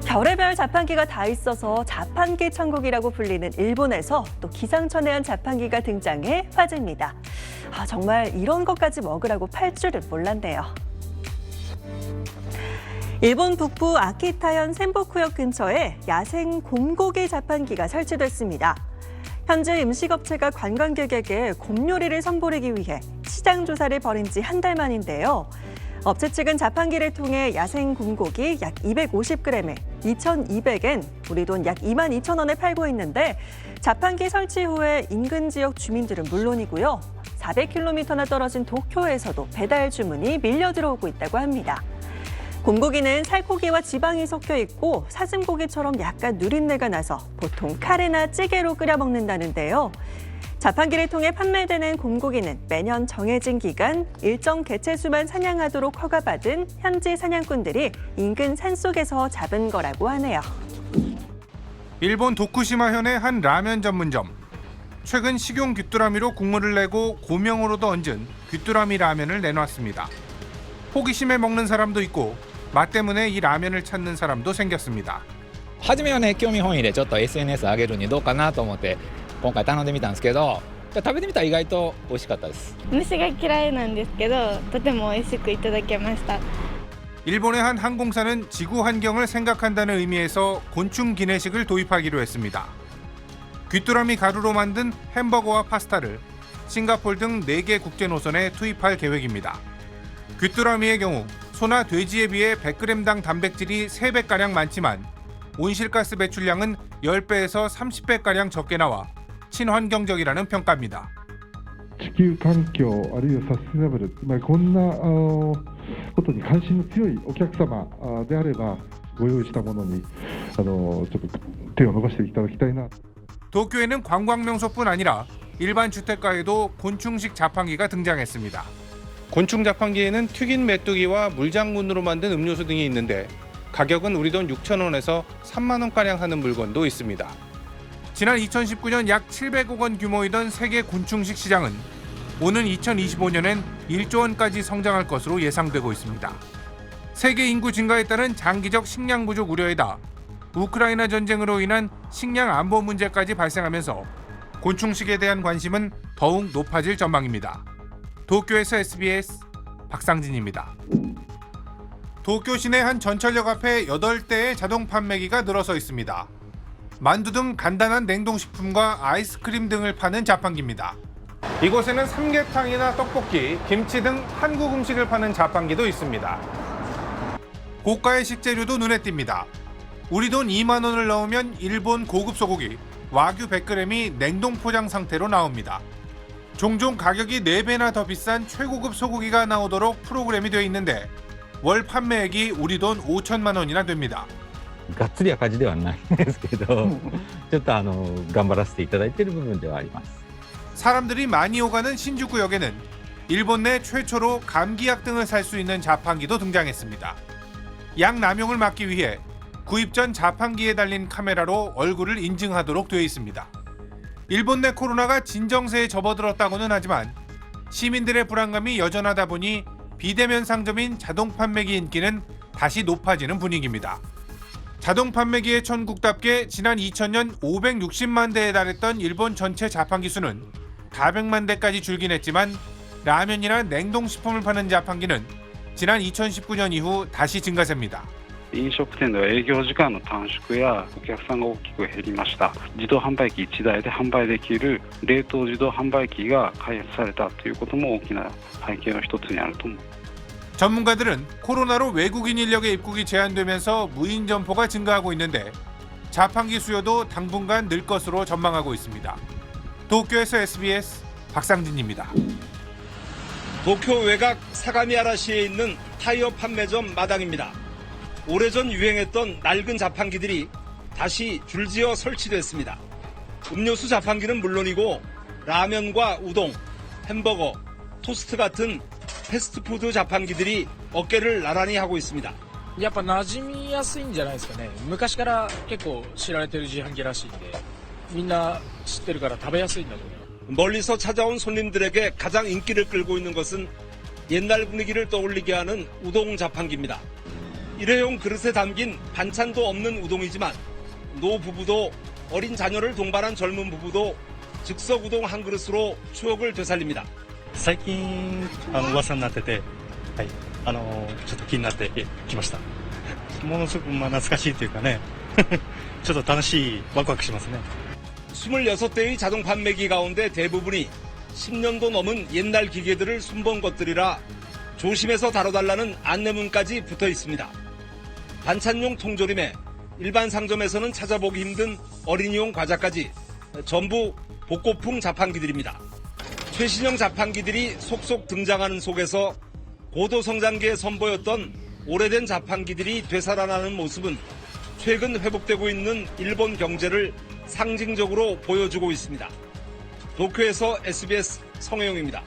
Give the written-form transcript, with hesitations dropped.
별의별 자판기가 다 있어서 자판기 천국이라고 불리는 일본에서 또 기상천외한 자판기가 등장해 화제입니다. 정말 이런 것까지 먹으라고 팔 줄은 몰랐네요. 일본 북부 아키타현 센보쿠역 근처에 야생 곰고기 자판기가 설치됐습니다. 현재 음식업체가 관광객에게 곰 요리를 선보이기 위해 시장 조사를 벌인 지 한 달 만인데요. 업체 측은 자판기를 통해 야생 곰고기 약 250g에 2,200엔, 우리 돈 약 22,000원에 팔고 있는데 자판기 설치 후에 인근 지역 주민들은 물론이고요. 400km나 떨어진 도쿄에서도 배달 주문이 밀려 들어오고 있다고 합니다. 곰고기는 살코기와 지방이 섞여 있고 사슴고기처럼 약간 누린내가 나서 보통 카레나 찌개로 끓여 먹는다는데요. 자판기를 통해 판매되는 곰고기는 매년 정해진 기간 일정 개체수만 사냥하도록 허가받은 현지 사냥꾼들이 인근 산속에서 잡은 거라고 하네요. 일본 도쿠시마현의 한 라면 전문점. 최근 식용 귀뚜라미로 국물을 내고 고명으로도 얹은 귀뚜라미 라면을 내놨습니다. 호기심에 먹는 사람도 있고 맛 때문에 이 라면을 찾는 사람도 생겼습니다. 初めはね、興味本位でちょっと SNS 上げるにどうかなと思って今回頼んでみたんですけど、食べてみたら意外と美味しかったです。虫が嫌いなんですけど、とても美味しくいただけました。 일본의 한 항공사는 지구 환경을 생각한다는 의미에서 곤충 기내식을 도입하기로 했습니다. 귀뚜라미 가루로 만든 햄버거와 파스타를 싱가포르 등 4개 국제 노선에 투입할 계획입니다. 귀뚜라미의 경우 소나 돼지에 비해 100g당 단백질이 3배가량 많지만 온실가스 배출량은 10배에서 30배가량 적게 나와 친환경적이라는 평가입니다. 地球環境あるいはサステナブル、こんなことに関心の強いお客様であればご用意したものにちょっと手を伸ばしていただきたいな。 도쿄에는 관광 명소뿐 아니라 일반 주택가에도 곤충식 자판기가 등장했습니다. 곤충 자판기에는 튀긴 메뚜기와 물장군으로 만든 음료수 등이 있는데 가격은 우리 돈 6,000원에서 3만 원가량 하는 물건도 있습니다. 지난 2019년 약 700억 원 규모이던 세계 곤충식 시장은 오는 2025년엔 1조 원까지 성장할 것으로 예상되고 있습니다. 세계 인구 증가에 따른 장기적 식량 부족 우려에다 우크라이나 전쟁으로 인한 식량 안보 문제까지 발생하면서 곤충식에 대한 관심은 더욱 높아질 전망입니다. 도쿄에서 SBS 박상진입니다. 도쿄 시내 한 전철역 앞에 8대의 자동 판매기가 늘어서 있습니다. 만두 등 간단한 냉동식품과 아이스크림 등을 파는 자판기입니다. 이곳에는 삼계탕이나 떡볶이, 김치 등 한국 음식을 파는 자판기도 있습니다. 고가의 식재료도 눈에 띕니다. 우리 돈 2만 원을 넣으면 일본 고급 소고기 와규 100g이 냉동 포장 상태로 나옵니다. 종종 가격이 4배나 더 비싼 최고급 소고기가 나오도록 프로그램이 되어 있는데 월 판매액이 우리 돈 5천만 원이나 됩니다. がっつり赤字ではないんですけど、ちょっと頑張らせていただいている部分ではあります。 사람들이 많이 오가는 신주쿠역에는 일본 내 최초로 감기약 등을 살 수 있는 자판기도 등장했습니다. 약 남용을 막기 위해 구입 전 자판기에 달린 카메라로 얼굴을 인증하도록 되어 있습니다. 일본 내 코로나가 진정세에 접어들었다고는 하지만 시민들의 불안감이 여전하다 보니 비대면 상점인 자동 판매기 인기는 다시 높아지는 분위기입니다. 자동 판매기의 천국답게 지난 2000년 560만 대에 달했던 일본 전체 자판기 수는 400만 대까지 줄긴 했지만 라면이나 냉동식품을 파는 자판기는 지난 2019년 이후 다시 증가세입니다. 飲食店では営業時間の短縮やお客さんが大きく減りました。自動販売機1台で販売できる冷凍自動販売機が開発されたということも大きな背景の一つにあると思います。 전문가들은 코로나로 외국인 인력의 입국이 제한되면서 무인 점포가 증가하고 있는데 자판기 수요도 당분간 늘 것으로 전망하고 있습니다. 도쿄에서 SBS 박상진입니다. 도쿄 외곽 사가미하라시에 있는 타이어 판매점 마당입니다. 오래전 유행했던 낡은 자판기들이 다시 줄지어 설치됐습니다. 음료수 자판기는 물론이고 라면과 우동, 햄버거, 토스트 같은 패스트푸드 자판기들이 어깨를 나란히 하고 있습니다. やっぱ馴染みやすいんじゃないですかね。昔から結構知られてる自販機らしいんで、みんな知ってるから食べやすいんだと思います。 멀리서 찾아온 손님들에게 가장 인기를 끌고 있는 것은 옛날 분위기를 떠올리게 하는 우동 자판기입니다. 일회용 그릇에 담긴 반찬도 없는 우동이지만 노 부부도 어린 자녀를 동반한 젊은 부부도 즉석 우동 한 그릇으로 추억을 되살립니다. 最近噂になってて、はい、ちょっと気になってきました。ものすごく懐かしいというかね、ちょっと楽しい、ワクワクしますね。 26대의 자동 판매기 가운데 대부분이 10년도 넘은 옛날 기계들을 손본 것들이라 조심해서 다뤄달라는 안내문까지 붙어 있습니다. 반찬용 통조림에 일반 상점에서는 찾아보기 힘든 어린이용 과자까지 전부 복고풍 자판기들입니다. 최신형 자판기들이 속속 등장하는 속에서 고도 성장기에 선보였던 오래된 자판기들이 되살아나는 모습은 최근 회복되고 있는 일본 경제를 상징적으로 보여주고 있습니다. 도쿄에서 SBS 성혜용입니다.